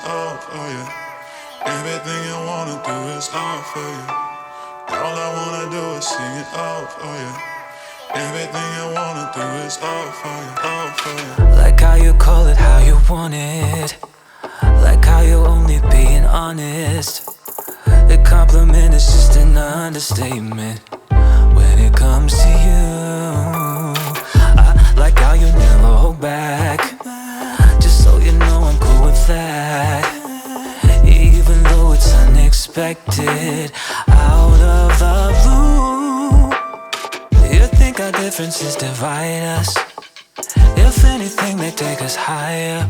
it all for you. Everything you wanna do is all for you. All I wanna do is sing it all for you. Everything you wanna do is all for you, all for you. Like how you call it how you want it. Like how you're only being honest. The compliment is just an understatement when it comes to you. I like how you never hold back. Just so you know I'm cool with that. Even though it's unexpected, out of the blue. You think our differences divide us? If anything, they take us higher.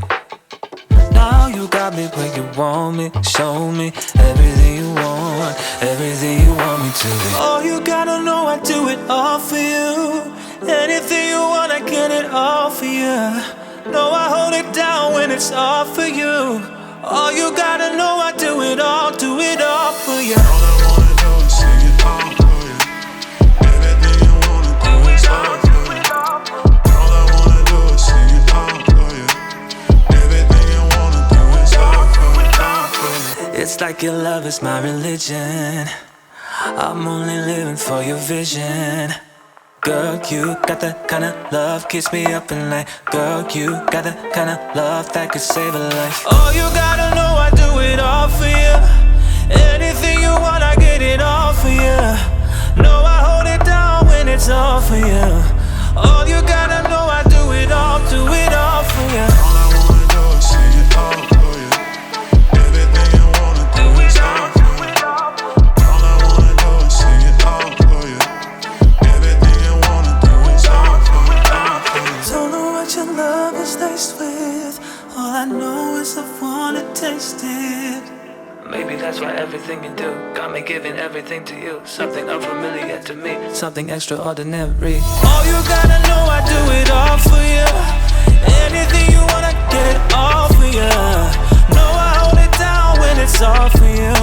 Now you got me where you want me. Show me everything you want, everything you want me to be. Oh, you gotta know I do it all for you. Anything you want, I get it all for you. No, I hold it down when it's all for you. Oh, you gotta know I do it all for you. All I wanna do is sing it all for you. Everything you wanna do is all for you. All I wanna do is sing it all for you. Everything you wanna do is all for you, all for you. It's like your love is my religion. I'm only living for your vision. Girl, you got that kind of love, kiss me up at night. Girl, you got that kind of love that could save a life. Oh, you gotta know I do it all for you. Anything you want, I get it all for you. No, I hold it down when it's all for you. Oh, you gotta know I do it all for you. All I wanna do is sing it all for you. Everything you wanna do is all for you. All I wanna do is sing it all for you. Everything you wanna do is all for you, all for you. Don't know what your love is laced with. All I know is I wanna taste it. Maybe that's why everything you do got me giving everything to you. Something unfamiliar to me, something extraordinary. Oh, you gotta know I do it all for you. Anything you want, I get it all for you. No, I hold it down when it's all for you.